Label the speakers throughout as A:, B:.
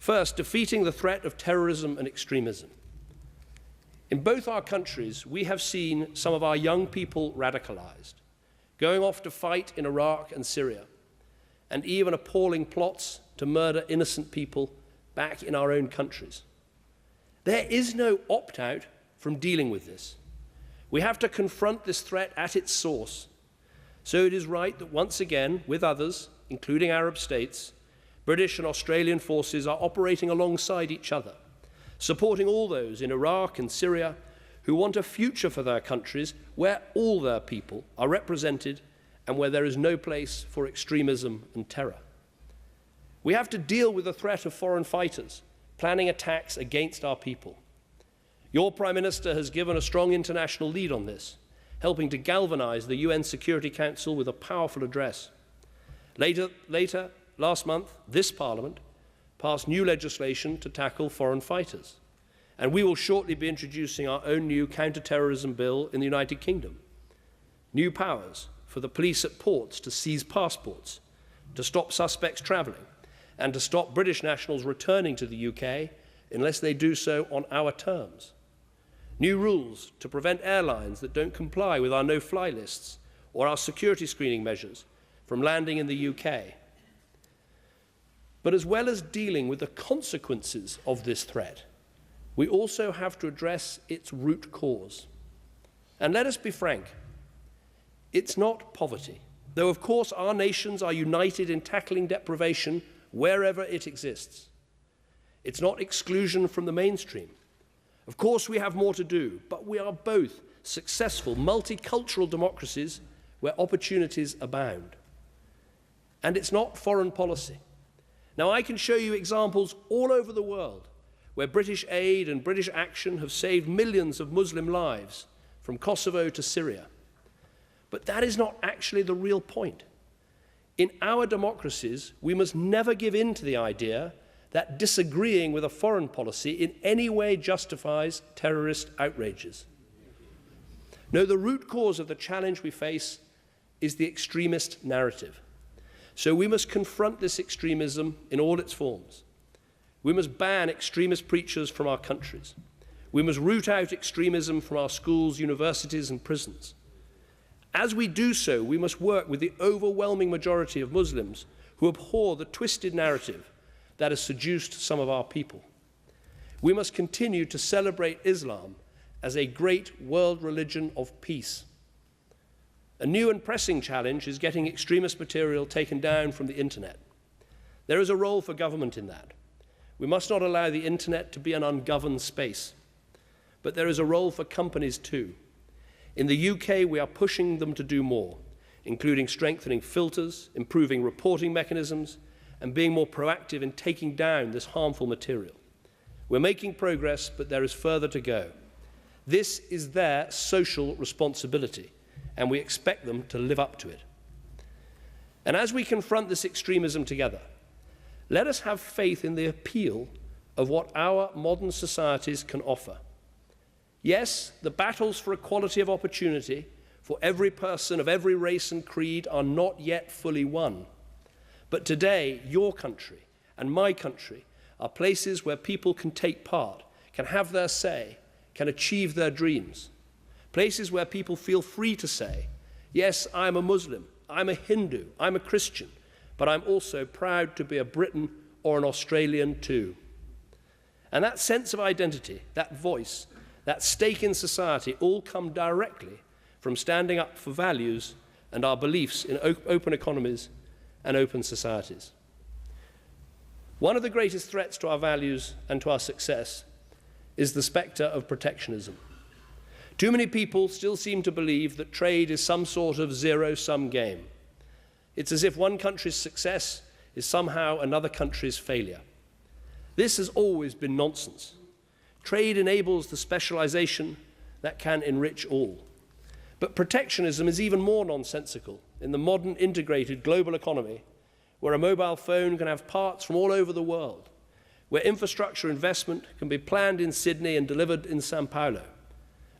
A: First, defeating the threat of terrorism and extremism. In both our countries, we have seen some of our young people radicalised, going off to fight in Iraq and Syria, and even appalling plots to murder innocent people back in our own countries. There is no opt-out from dealing with this. We have to confront this threat at its source. So it is right that once again, with others, including Arab states, British and Australian forces are operating alongside each other, supporting all those in Iraq and Syria who want a future for their countries where all their people are represented and where there is no place for extremism and terror. We have to deal with the threat of foreign fighters planning attacks against our people. Your Prime Minister has given a strong international lead on this, helping to galvanise the UN Security Council with a powerful address. Later, last month, this Parliament passed new legislation to tackle foreign fighters, and we will shortly be introducing our own new counter-terrorism bill in the United Kingdom. New powers for the police at ports to seize passports, to stop suspects travelling, and to stop British nationals returning to the UK unless they do so on our terms. New rules to prevent airlines that don't comply with our no-fly lists or our security screening measures from landing in the UK. But as well as dealing with the consequences of this threat, we also have to address its root cause. And let us be frank, it's not poverty, though of course our nations are united in tackling deprivation wherever it exists. It's not exclusion from the mainstream. Of course we have more to do, but we are both successful multicultural democracies where opportunities abound. And it's not foreign policy. Now I can show you examples all over the world where British aid and British action have saved millions of Muslim lives from Kosovo to Syria. But that is not actually the real point. In our democracies, we must never give in to the idea that disagreeing with a foreign policy in any way justifies terrorist outrages. No, the root cause of the challenge we face is the extremist narrative. So we must confront this extremism in all its forms. We must ban extremist preachers from our countries. We must root out extremism from our schools, universities, and prisons. As we do so, we must work with the overwhelming majority of Muslims who abhor the twisted narrative that has seduced some of our people. We must continue to celebrate Islam as a great world religion of peace. A new and pressing challenge is getting extremist material taken down from the internet. There is a role for government in that. We must not allow the internet to be an ungoverned space. But there is a role for companies too. In the UK, we are pushing them to do more, including strengthening filters, improving reporting mechanisms, and being more proactive in taking down this harmful material. We're making progress, but there is further to go. This is their social responsibility, and we expect them to live up to it. And as we confront this extremism together, let us have faith in the appeal of what our modern societies can offer. Yes, the battles for equality of opportunity for every person of every race and creed are not yet fully won. But today, your country and my country are places where people can take part, can have their say, can achieve their dreams. Places where people feel free to say, yes, I'm a Muslim, I'm a Hindu, I'm a Christian, but I'm also proud to be a Briton or an Australian too. And that sense of identity, that voice, that stake in society all come directly from standing up for values and our beliefs in open economies and open societies. One of the greatest threats to our values and to our success is the spectre of protectionism. Too many people still seem to believe that trade is some sort of zero-sum game. It's as if one country's success is somehow another country's failure. This has always been nonsense. Trade enables the specialization that can enrich all. But protectionism is even more nonsensical in the modern integrated global economy, where a mobile phone can have parts from all over the world, where infrastructure investment can be planned in Sydney and delivered in Sao Paulo,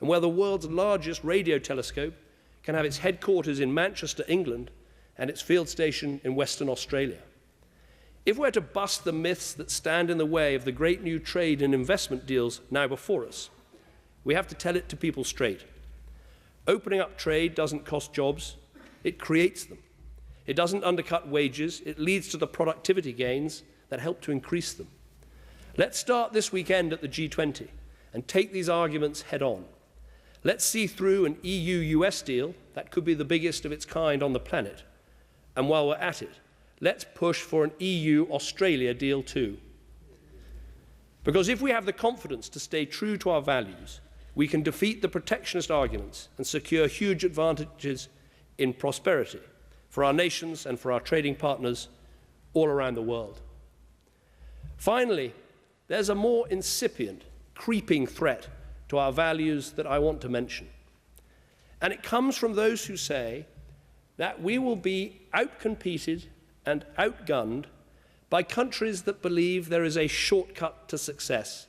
A: and where the world's largest radio telescope can have its headquarters in Manchester, England, and its field station in Western Australia. If we're to bust the myths that stand in the way of the great new trade and investment deals now before us, we have to tell it to people straight. Opening up trade doesn't cost jobs, it creates them. It doesn't undercut wages, it leads to the productivity gains that help to increase them. Let's start this weekend at the G20 and take these arguments head on. Let's see through an EU-US deal that could be the biggest of its kind on the planet. And while we're at it, let's push for an EU-Australia deal too. Because if we have the confidence to stay true to our values, we can defeat the protectionist arguments and secure huge advantages in prosperity for our nations and for our trading partners all around the world. Finally, there's a more incipient, creeping threat to our values that I want to mention. And it comes from those who say that we will be outcompeted and outgunned by countries that believe there is a shortcut to success,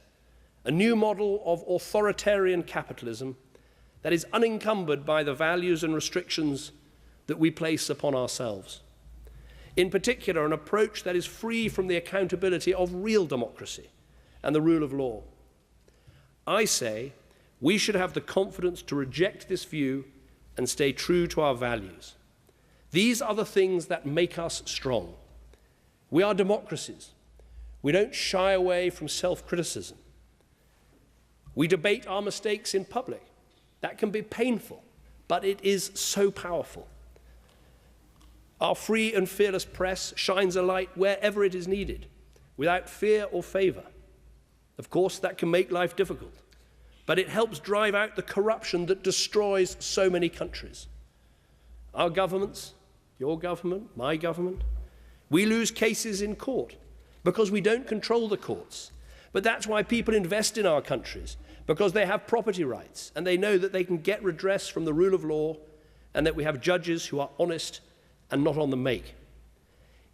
A: a new model of authoritarian capitalism that is unencumbered by the values and restrictions that we place upon ourselves. In particular, an approach that is free from the accountability of real democracy and the rule of law. I say we should have the confidence to reject this view and stay true to our values. These are the things that make us strong. We are democracies. We don't shy away from self-criticism. We debate our mistakes in public. That can be painful, but it is so powerful. Our free and fearless press shines a light wherever it is needed, without fear or favor. Of course, that can make life difficult, but it helps drive out the corruption that destroys so many countries. Our governments, your government, my government, we lose cases in court because we don't control the courts. But that's why people invest in our countries, because they have property rights and they know that they can get redress from the rule of law and that we have judges who are honest and not on the make.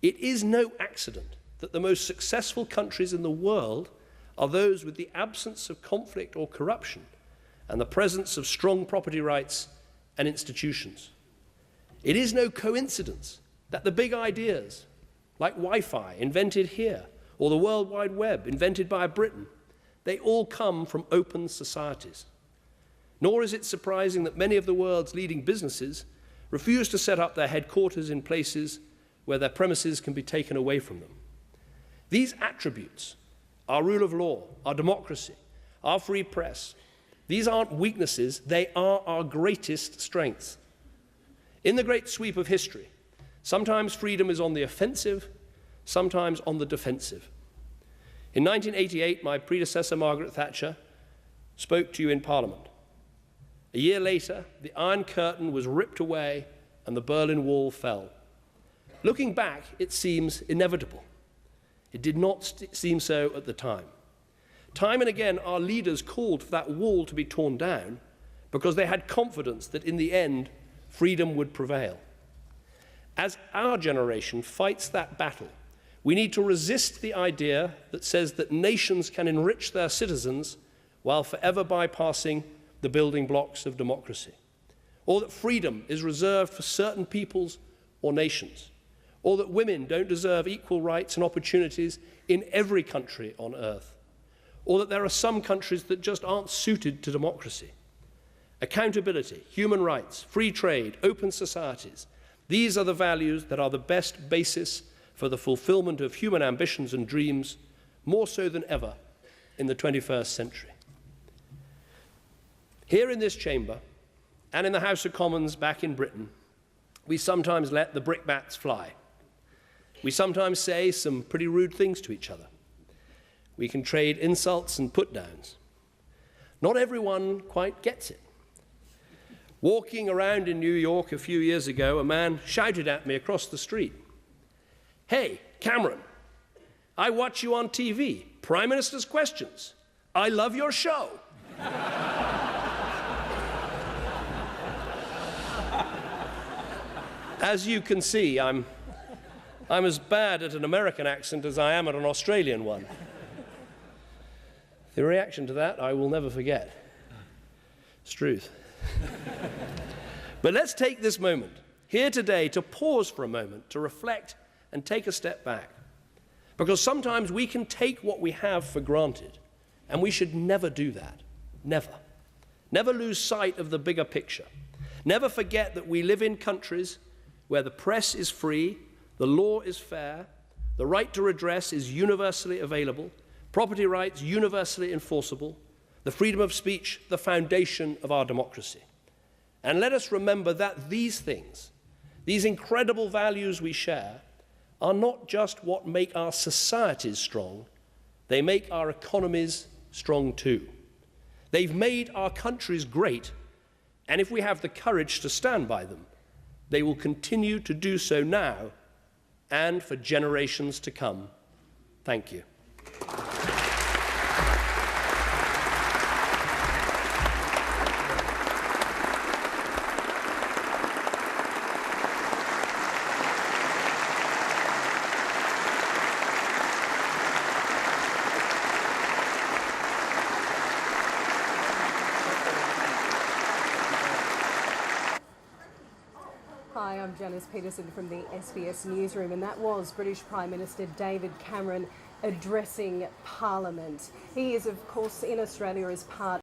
A: It is no accident that the most successful countries in the world are those with the absence of conflict or corruption and the presence of strong property rights and institutions. It is no coincidence that the big ideas, like Wi-Fi, invented here, or the World Wide Web, invented by Britain, they all come from open societies. Nor is it surprising that many of the world's leading businesses refuse to set up their headquarters in places where their premises can be taken away from them. These attributes, our rule of law, our democracy, our free press, these aren't weaknesses, they are our greatest strengths. In the great sweep of history, sometimes freedom is on the offensive, sometimes on the defensive. In 1988, my predecessor, Margaret Thatcher, spoke to you in Parliament. A year later, the Iron Curtain was ripped away and the Berlin Wall fell. Looking back, it seems inevitable. It did not seem so at the time. Time and again, our leaders called for that wall to be torn down because they had confidence that in the end, freedom would prevail. As our generation fights that battle, we need to resist the idea that says that nations can enrich their citizens while forever bypassing the building blocks of democracy, or that freedom is reserved for certain peoples or nations, or that women don't deserve equal rights and opportunities in every country on earth, or that there are some countries that just aren't suited to democracy. Accountability, human rights, free trade, open societies, these are the values that are the best basis for the fulfillment of human ambitions and dreams, more so than ever in the 21st century. Here in this chamber, and in the House of Commons back in Britain, we sometimes let the brickbats fly. We sometimes say some pretty rude things to each other. We can trade insults and put-downs. Not everyone quite gets it. Walking around in New York a few years ago, a man shouted at me across the street, "Hey, Cameron, I watch you on TV, Prime Minister's Questions. I love your show." As you can see, I'm as bad at an American accent as I am at an Australian one. The reaction to that I will never forget. It's truth. But let's take this moment here today to pause for a moment, to reflect and take a step back. Because sometimes we can take what we have for granted, and we should never do that. Never. Never lose sight of the bigger picture. Never forget that we live in countries where the press is free, the law is fair, the right to redress is universally available, property rights universally enforceable, the freedom of speech, the foundation of our democracy. And let us remember that these things, these incredible values we share, are not just what make our societies strong, they make our economies strong too. They've made our countries great, and if we have the courage to stand by them, they will continue to do so now and for generations to come. Thank you.
B: Hi, I'm Janice Peterson from the SBS Newsroom, and that was British Prime Minister David Cameron addressing Parliament. He is, of course, in Australia as part